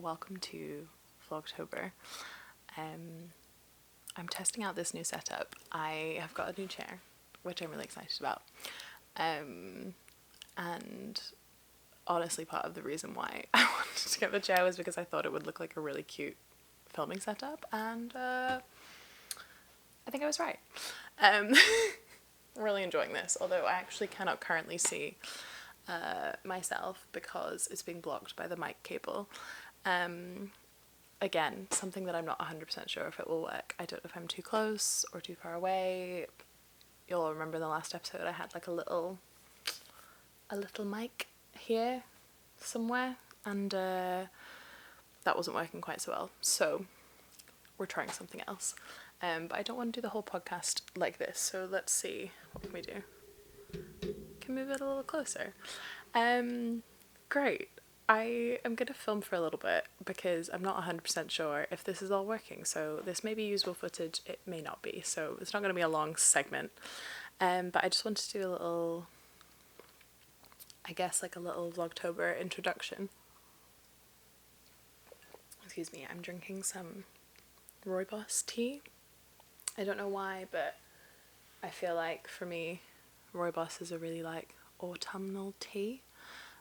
welcome to vlogtober. I'm testing out this new setup. I have got a new chair, which I'm really excited about, and honestly part of the reason why I wanted to get the chair was because I thought it would look like a really cute filming setup, and I think I was right. I'm really enjoying this, although I actually cannot currently see myself because it's being blocked by the mic cable. Again, something that I'm not 100% sure if it will work. I don't know if I'm too close or too far away. You'll remember in the last episode I had like a little mic here somewhere, and that wasn't working quite so well, so we're trying something else. But I don't want to do the whole podcast like this, so let's see, what can we do? Can move it a little closer. Great. I am going to film for a little bit because I'm not 100% sure if this is all working, so this may be usable footage, it may not be, so it's not going to be a long segment. But I just wanted to do a little, I guess like a little vlogtober introduction. Excuse me, I'm drinking some rooibos tea. I don't know why, but I feel like for me rooibos is a really like autumnal tea.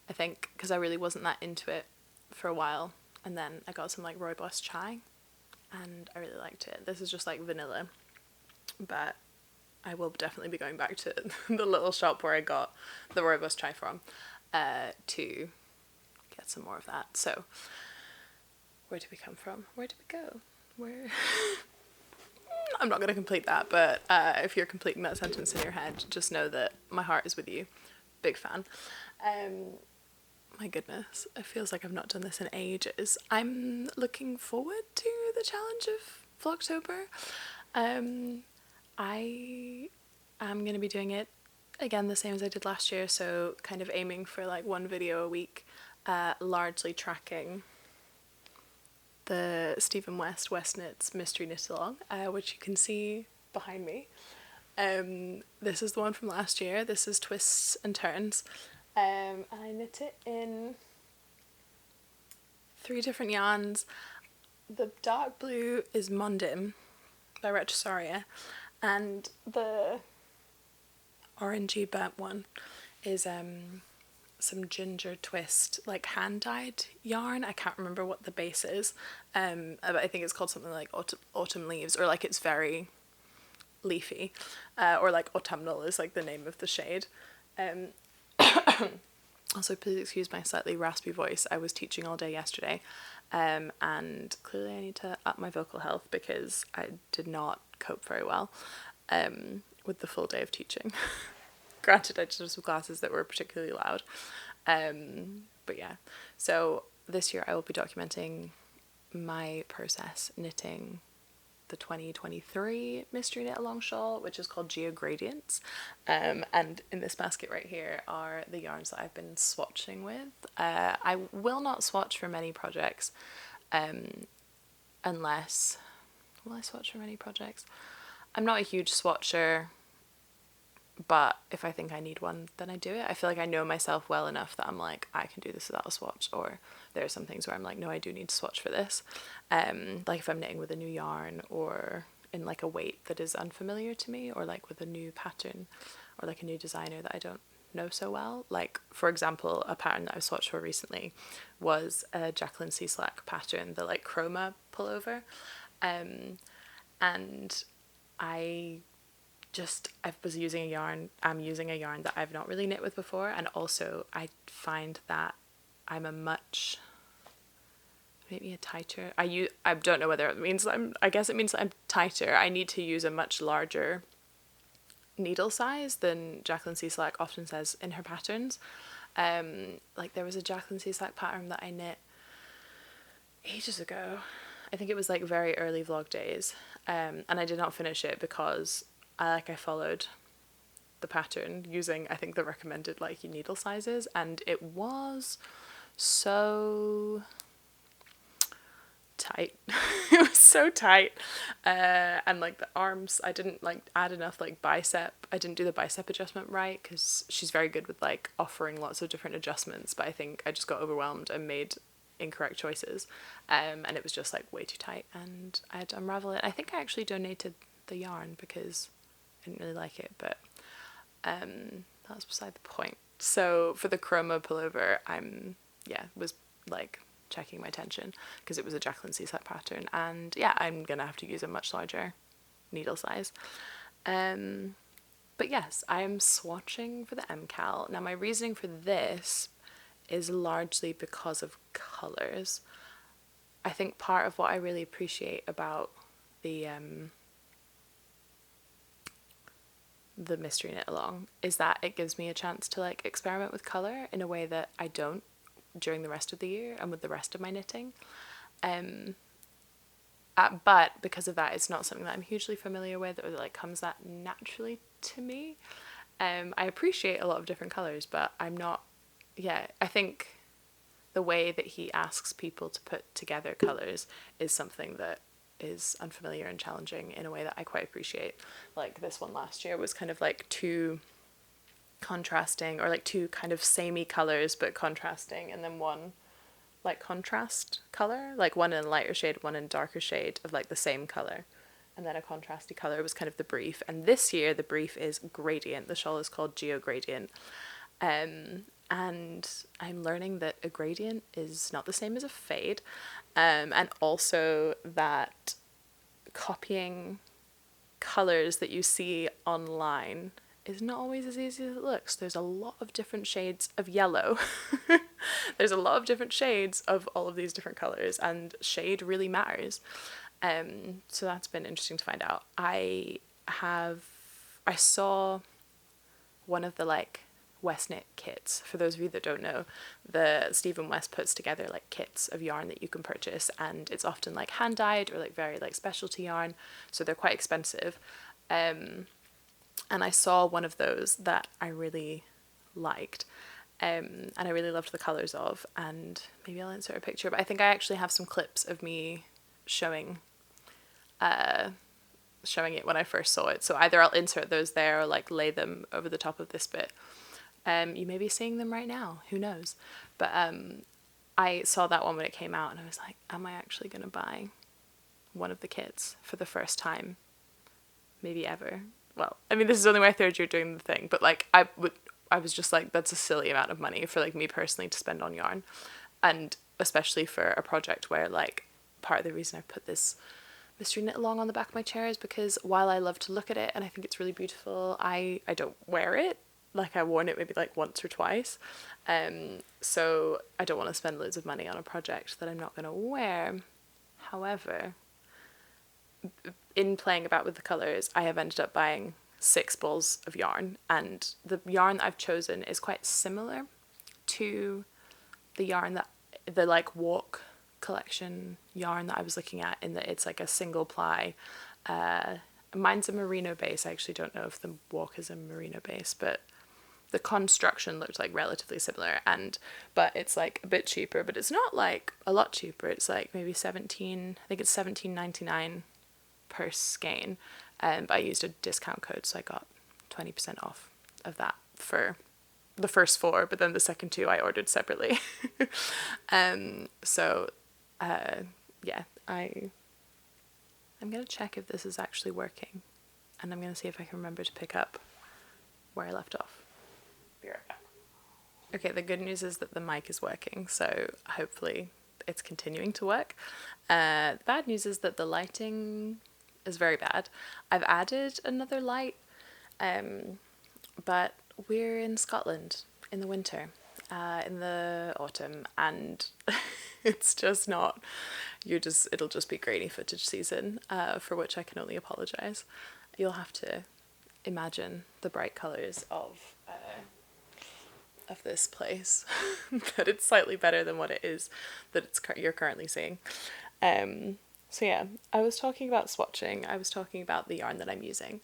I think because I really wasn't that into it for a while, and then I got some like rooibos chai and I really liked it. This is just like vanilla, but I will definitely be going back to the little shop where I got the rooibos chai from to get some more of that. So where did we come from? Where did we go? Where? I'm not going to complete that, but if you're completing that sentence in your head, just know that my heart is with you. Big fan. My goodness, it feels like I've not done this in ages. I'm looking forward to the challenge of vlogtober. I am going to be doing it again the same as I did last year, so kind of aiming for like one video a week, largely tracking the Stephen West westknits mystery knit along, which you can see behind me. This is the one from last year. This is Twists and Turns. And I knit it in 3 different yarns. The dark blue is Mondim by Retrosaria, and the orangey burnt one is some ginger twist, like hand-dyed yarn. I can't remember what the base is, but I think it's called something like autumn leaves, or like it's very leafy, or like autumnal is like the name of the shade. Also, please excuse my slightly raspy voice. I was teaching all day yesterday, and clearly I need to up my vocal health because I did not cope very well with the full day of teaching. Granted, I did have some classes that were particularly loud, but yeah. So this year I will be documenting my process knitting the 2023 mystery knit along shawl, which is called Geogradients, and in this basket right here are the yarns that I've been swatching with. I will not swatch for many projects, unless, will I swatch for many projects? I'm not a huge swatcher, but if I think I need one, then I do it. I feel like I know myself well enough that I'm like, I can do this without a swatch, or there are some things where I'm like, no, I do need to swatch for this. Like if I'm knitting with a new yarn, or in like a weight that is unfamiliar to me, or like with a new pattern, or like a new designer that I don't know so well. Like for example, a pattern that I've swatched for recently was a Jacqueline C. Slack pattern, the like chroma pullover, and I was using a yarn, I'm using a yarn that I've not really knit with before, and also I find that I'm maybe a tighter, I don't know whether it means I guess it means that I'm tighter. I need to use a much larger needle size than Jacqueline C. Slack often says in her patterns. Like there was a Jacqueline C. Slack pattern that I knit ages ago. I think it was like very early vlog days, and I did not finish it because I followed the pattern using, I think, the recommended like needle sizes, and it was so tight. It was so tight, and like the arms, I didn't like add enough like bicep. I didn't do the bicep adjustment right, because she's very good with like offering lots of different adjustments, but I think I just got overwhelmed and made incorrect choices, and it was just like way too tight, and I had to unravel it. I think I actually donated the yarn because I didn't really like it, but that's beside the point. So for the chroma pullover, was like checking my tension because it was a Jacqueline C-set pattern, and yeah, I'm gonna have to use a much larger needle size. But yes, I'm swatching for the mkal. Now my reasoning for this is largely because of colours. I think part of what I really appreciate about the mystery knit along is that it gives me a chance to like experiment with colour in a way that I don't during the rest of the year and with the rest of my knitting. But because of that, it's not something that I'm hugely familiar with or that like comes that naturally to me. I appreciate a lot of different colours, but I'm not, I think the way that he asks people to put together colours is something that is unfamiliar and challenging in a way that I quite appreciate. Like this one last year was kind of like two contrasting, or like two kind of samey colours but contrasting, and then one like contrast color, like one in a lighter shade, one in a darker shade of like the same color, and then a contrasty color was kind of the brief. And this year the brief is gradient. The shawl is called Geo Gradient, and I'm learning that a gradient is not the same as a fade, and also that copying colors that you see online is not always as easy as it looks. There's a lot of different shades of yellow. There's a lot of different shades of all of these different colors, and shade really matters. So that's been interesting to find out. I saw one of the like westknit kits. For those of you that don't know, the Stephen West puts together like kits of yarn that you can purchase, and it's often like hand dyed or like very like specialty yarn, so they're quite expensive. And I saw one of those that I really liked, and I really loved the colours of, and maybe I'll insert a picture, but I think I actually have some clips of me showing it when I first saw it, so either I'll insert those there or like lay them over the top of this bit. You may be seeing them right now, who knows, but I saw that one when it came out and I was like, am I actually gonna buy one of the kits for the first time, maybe ever? Well, I mean, this is only my third year doing the thing, but like I was just like, that's a silly amount of money for like me personally to spend on yarn, and especially for a project where like part of the reason I put this mystery knit along on the back of my chair is because while I love to look at it and I think it's really beautiful, I don't wear it. Like I've worn it maybe like once or twice, so I don't want to spend loads of money on a project that I'm not going to wear. However, in playing about with the colours, I have ended up buying 6 balls of yarn, and the yarn that I've chosen is quite similar to the yarn that the like walk collection yarn that I was looking at, in that it's like a single ply. Mine's a merino base. I actually don't know if the walk is a merino base, but the construction looked like relatively similar, but it's like a bit cheaper, but it's not like a lot cheaper. It's like maybe $17.99 per skein, but I used a discount code, so I got 20% off of that for the first 4, but then the second 2 I ordered separately. I'm gonna check if this is actually working, and I'm gonna see if I can remember to pick up where I left off. Be right back. Okay, the good news is that the mic is working, so hopefully it's continuing to work. The bad news is that the lighting is very bad. I've added another light, but we're in Scotland in the winter, in the autumn, and it's just not, it'll just be grainy footage season, for which I can only apologise. You'll have to imagine the bright colours of this place, that it's slightly better than what it is that you're currently seeing. So yeah, I was talking about swatching. I was talking about the yarn that I'm using,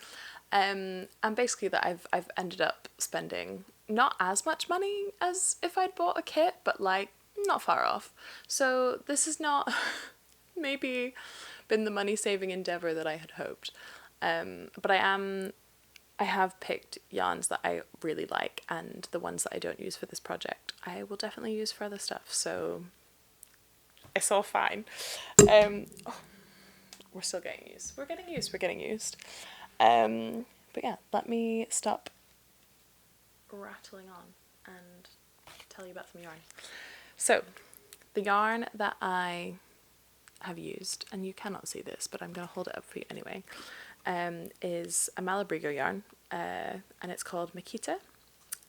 and basically that I've ended up spending not as much money as if I'd bought a kit, but like not far off. So this has not maybe been the money saving endeavour that I had hoped, but I have picked yarns that I really like, and the ones that I don't use for this project I will definitely use for other stuff. So It's all fine. Oh, we're still getting used. We're getting used. But yeah, let me stop rattling on and tell you about some yarn. So, the yarn that I have used, and you cannot see this, but I'm going to hold it up for you anyway, is a Malabrigo yarn, and it's called Makita,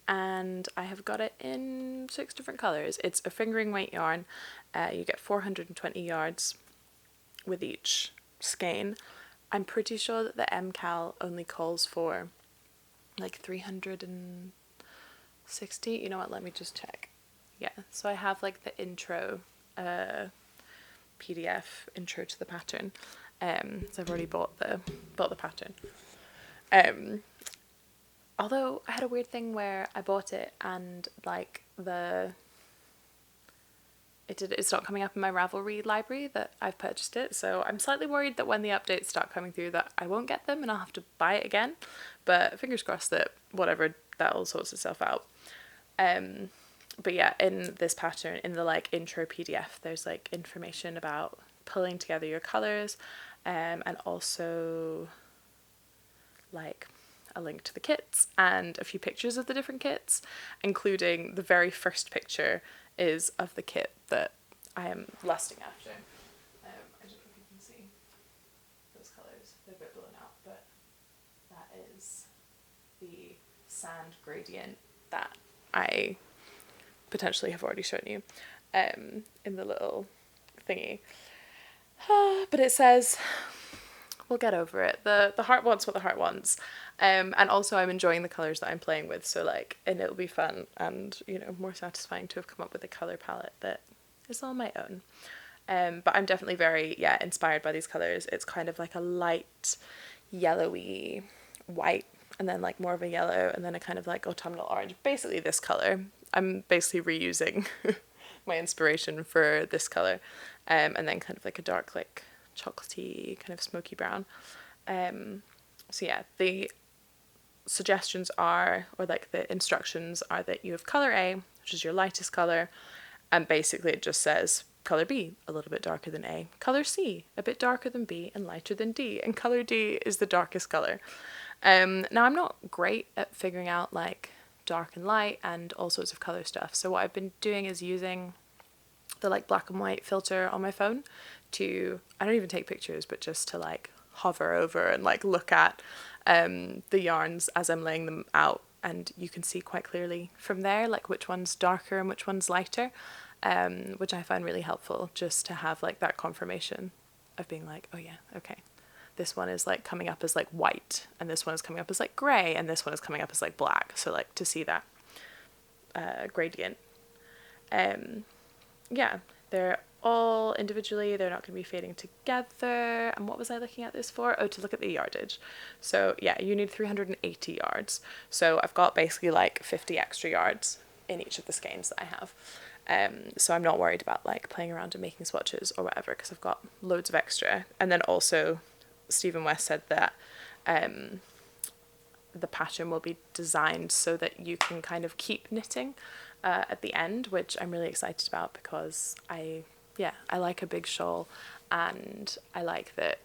and I have got it in 6 different colours. It's a fingering weight yarn. You get 420 yards with each skein. I'm pretty sure that the mkal only calls for like 360. You know what, let me just check. Yeah, so I have like the intro PDF intro to the pattern. So I've already bought the pattern. Although I had a weird thing where I bought it and like it's not coming up in my Ravelry library that I've purchased it, so I'm slightly worried that when the updates start coming through that I won't get them and I'll have to buy it again, but fingers crossed that whatever, that all sorts itself out. But yeah, in this pattern, in the like intro PDF, there's like information about pulling together your colours, and also like a link to the kits and a few pictures of the different kits, including the very first picture is of the kit that I am lusting after. I don't know if you can see those colours, they're a bit blown out, but that is the sand gradient that I potentially have already shown you in the little thingy. But it says, we'll get over it. The heart wants what the heart wants. And also I'm enjoying the colours that I'm playing with, so like, and it'll be fun and, you know, more satisfying to have come up with a colour palette that is all my own. But I'm definitely very, inspired by these colours. It's kind of like a light yellowy white, and then like more of a yellow, and then a kind of like autumnal orange. Basically this colour. I'm basically reusing my inspiration for this colour. And then kind of like a dark, like chocolatey, kind of smoky brown. So yeah, the suggestions are, or like the instructions are, that you have colour A, which is your lightest colour, and basically it just says colour B, a little bit darker than A, colour C, a bit darker than B and lighter than D, and colour D is the darkest colour. Now I'm not great at figuring out like dark and light and all sorts of colour stuff, so what I've been doing is using the like black and white filter on my phone to, I don't even take pictures, but just to like hover over and like look at the yarns as I'm laying them out, and you can see quite clearly from there like which one's darker and which one's lighter, which I find really helpful, just to have like that confirmation of being like, oh yeah, okay, this one is like coming up as like white, and this one is coming up as like grey, and this one is coming up as like black, so like to see that gradient. Yeah, they're all individually, they're not going to be fading together. And what was I looking at this for? Oh, to look at the yardage. So yeah, you need 380 yards. So I've got basically like 50 extra yards in each of the skeins that I have. So I'm not worried about like playing around and making swatches or whatever, because I've got loads of extra. And then also Stephen West said that the pattern will be designed so that you can kind of keep knitting at the end, which I'm really excited about, because I like a big shawl, and I like that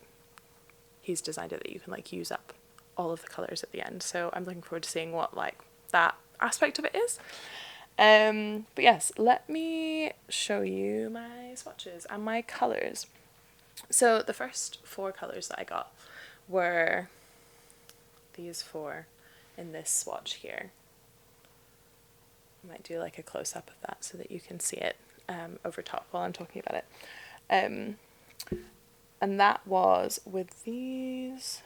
he's designed it that you can like use up all of the colours at the end. So I'm looking forward to seeing what like that aspect of it is. But yes, let me show you my swatches and my colours. So the first 4 colours that I got were these 4 in this swatch here. I might do like a close-up of that so that you can see it over top while I'm talking about it. And that was with these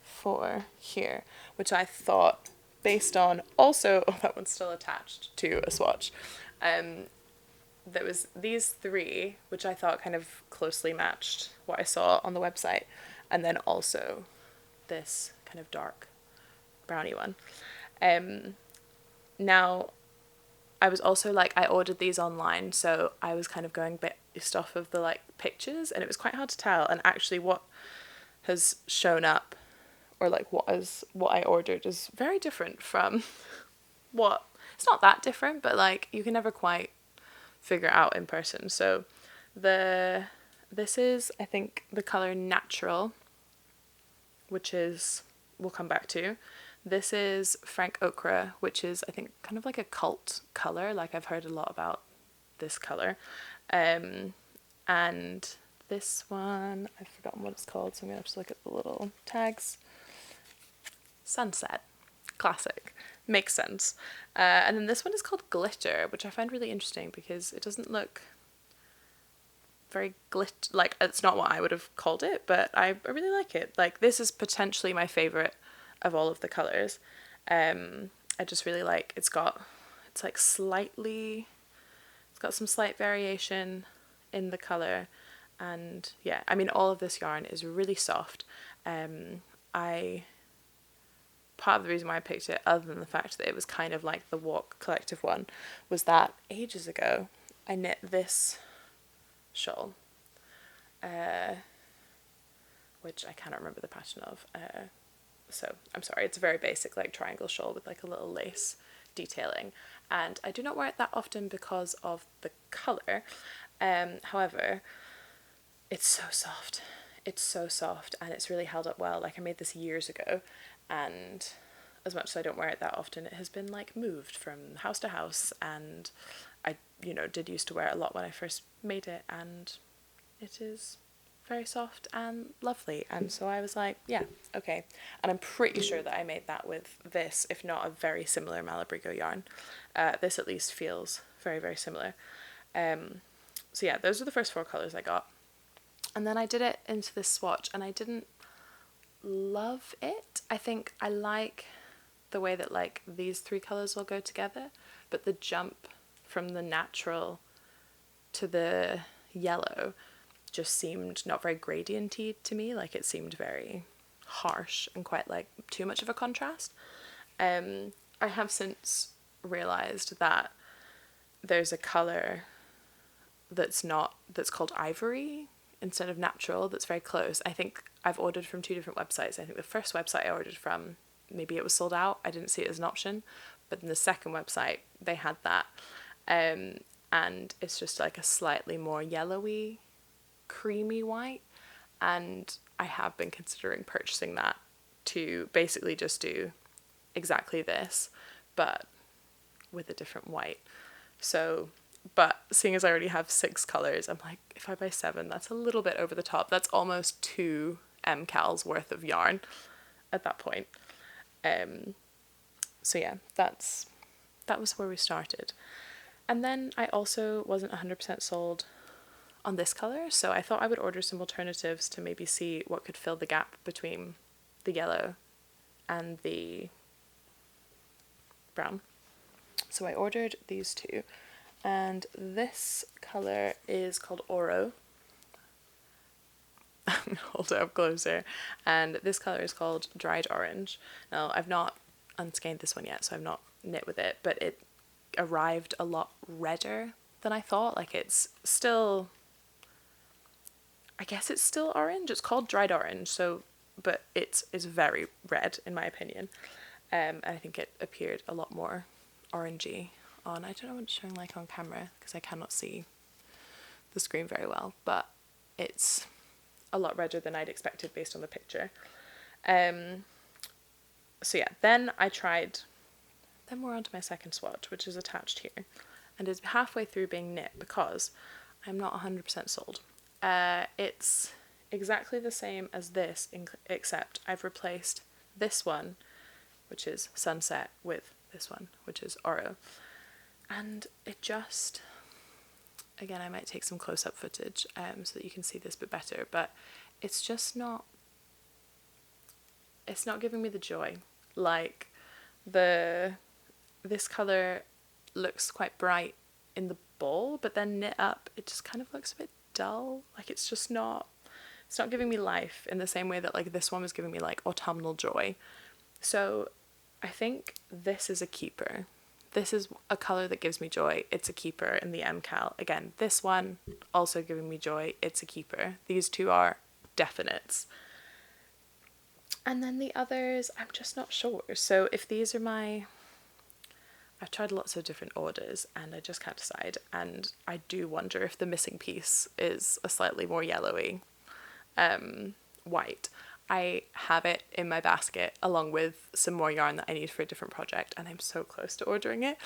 4 here, which I thought, based on also, oh, that one's still attached to a swatch. There was these 3, which I thought kind of closely matched what I saw on the website, and then also this kind of dark brownie one. Now, I was also like, I ordered these online, so I was kind of going based off of the like pictures, and it was quite hard to tell. And actually what has shown up, or like what I ordered, is very different from what, it's not that different, but like you can never quite figure out in person. So This is, I think, the colour Natural, which is, we'll come back to. This is Frank Ochre, which is, I think, kind of like a cult colour. Like, I've heard a lot about this colour. And this one, I've forgotten what it's called, so I'm going to have to look at the little tags. Sunset. Classic. Makes sense. And then this one is called Glitter, which I find really interesting because it doesn't look very like, it's not what I would have called it, but I really like it. Like, this is potentially my favourite of all of the colours. I just really like, it's got some slight variation in the colour, and yeah, I mean, all of this yarn is really soft. Part of the reason why I picked it, other than the fact that it was kind of like the Walk Collective one, was that ages ago I knit this shawl, which I cannot remember the pattern of, so I'm sorry, it's a very basic like triangle shawl with like a little lace detailing, and I do not wear it that often because of the colour. However, it's so soft, and it's really held up well. Like, I made this years ago, and as much as I don't wear it that often, it has been like moved from house to house, and I, did used to wear it a lot when I first made it, and it is very soft and lovely. And so I was like, yeah, okay. And I'm pretty sure that I made that with this, if not a very similar Malabrigo yarn. This at least feels very, very similar. So yeah, those are the first 4 colours I got. And then I did it into this swatch, and I didn't love it. I think I like the way that like these 3 colours all go together, but the jump from the natural to the yellow just seemed not very gradienty to me. Like, it seemed very harsh and quite like too much of a contrast. I have since realised that there's a colour that's called ivory instead of natural, that's very close. I think I've ordered from 2 different websites. I think the first website I ordered from, maybe it was sold out, I didn't see it as an option, but in the second website they had that, and it's just like a slightly more yellowy, creamy white, and I have been considering purchasing that to basically just do exactly this, but with a different white. So, but seeing as I already have 6 colours, I'm like, if I buy 7, that's a little bit over the top. That's almost 2 mkals worth of yarn at that point. So yeah, that was where we started. And then I also wasn't 100% sold on this colour, so I thought I would order some alternatives to maybe see what could fill the gap between the yellow and the brown. So I ordered these 2, and this colour is called Oro. I'm going to hold it up closer. And this colour is called Dried Orange. Now, I've not unskeined this one yet, so I've not knit with it, but it arrived a lot redder than I thought. Like, it's still, I guess it's still orange. It's called Dried Orange, so, but it's very red in my opinion. And I think it appeared a lot more orangey on, I don't know what it's showing like on camera because I cannot see the screen very well, but it's a lot redder than I'd expected based on the picture. So yeah, then we're on to my second swatch, which is attached here, and is halfway through being knit because I'm not 100% sold. It's exactly the same as this, except I've replaced this one, which is Sunset, with this one, which is Oro. And it just, again, I might take some close-up footage so that you can see this bit better, but it's just not, it's not giving me the joy. Like, this colour looks quite bright in the bowl, but then knit up, it just kind of looks a bit dull. Like, it's not giving me life in the same way that like this one was giving me like autumnal joy. So I think this is a keeper. This is a colour that gives me joy. It's a keeper in the mkal. Again, this one also giving me joy. It's a keeper. These 2 are definites. And then the others, I'm just not sure. So if these are my I've tried lots of different orders and I just can't decide, and I do wonder if the missing piece is a slightly more yellowy white. I have it in my basket along with some more yarn that I need for a different project, and I'm so close to ordering it.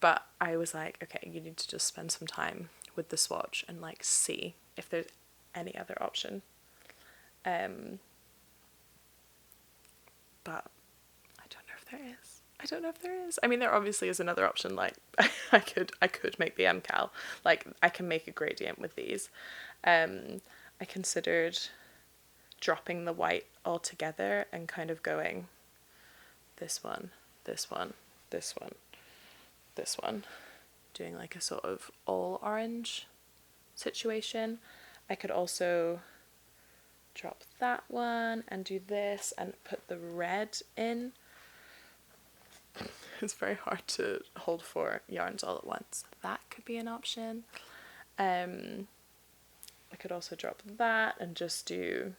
But I was like, okay, you need to just spend some time with the swatch and like see if there's any other option. But I don't know if there is. I don't know if there is. I mean, there obviously is another option. Like I could make the mkal. Like I can make a gradient with these. I considered dropping the white altogether and kind of going this one, this one, this one, this one, doing like a sort of all orange situation. I could also drop that one and do this and put the red in. It's very hard to hold 4 yarns all at once. That could be an option. I could also drop that and just do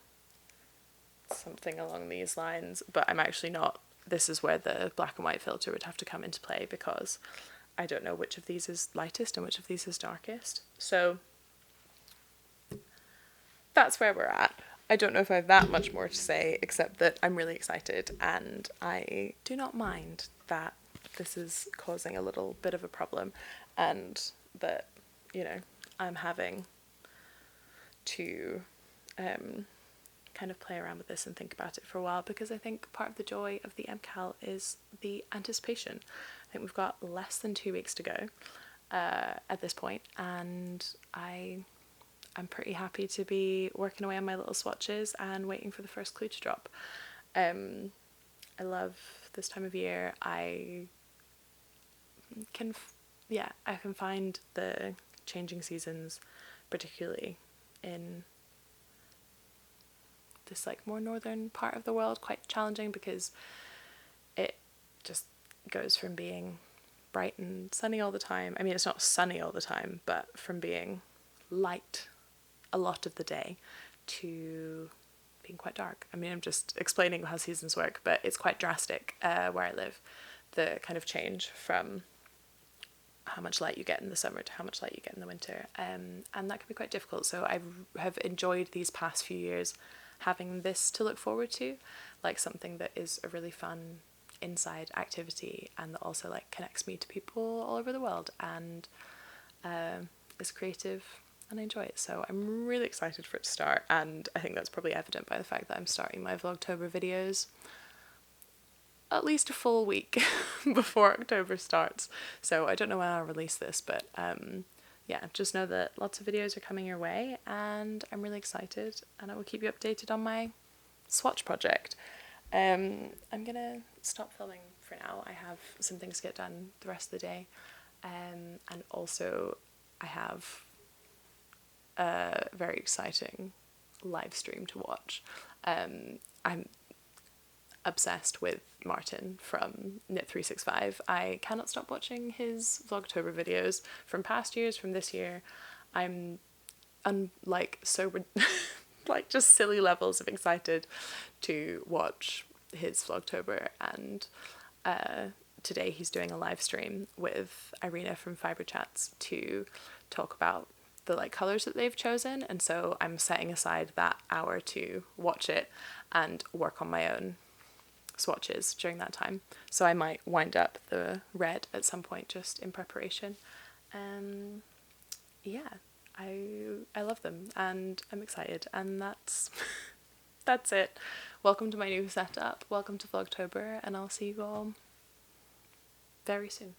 something along these lines, but I'm actually not. This is where the black and white filter would have to come into play, because I don't know which of these is lightest and which of these is darkest. So that's where we're at. I don't know if I have that much more to say, except that I'm really excited and I do not mind that this is causing a little bit of a problem, and that, you know, I'm having to kind of play around with this and think about it for a while, because I think part of the joy of the mkal is the anticipation. I think we've got less than 2 weeks to go at this point, and I'm pretty happy to be working away on my little swatches and waiting for the first clue to drop. I love this time of year. I can find the changing seasons, particularly in this like more northern part of the world, quite challenging, because it just goes from being bright and sunny all the time. I mean, it's not sunny all the time, but from being light a lot of the day to being quite dark. I mean, I'm just explaining how seasons work, but it's quite drastic where I live, the kind of change from how much light you get in the summer to how much light you get in the winter, and that can be quite difficult. So I have enjoyed these past few years having this to look forward to, like something that is a really fun inside activity and that also like connects me to people all over the world and is creative, and I enjoy it. So I'm really excited for it to start, and I think that's probably evident by the fact that I'm starting my vlogtober videos at least a full week before October starts. So I don't know when I'll release this, but yeah, just know that lots of videos are coming your way and I'm really excited, and I will keep you updated on my swatch project. I'm gonna stop filming for now. I have some things to get done the rest of the day, and also I have a very exciting live stream to watch. I'm obsessed with Martin from Knit365. I cannot stop watching his Vlogtober videos from past years, from this year. I'm like so like just silly levels of excited to watch his Vlogtober, and today he's doing a live stream with Irina from Fibre Chats to talk about the like colours that they've chosen, and so I'm setting aside that hour to watch it and work on my own swatches during that time. So I might wind up the red at some point just in preparation. Yeah, I love them and I'm excited, and that's that's it. Welcome to my new setup, welcome to Vlogtober, and I'll see you all very soon.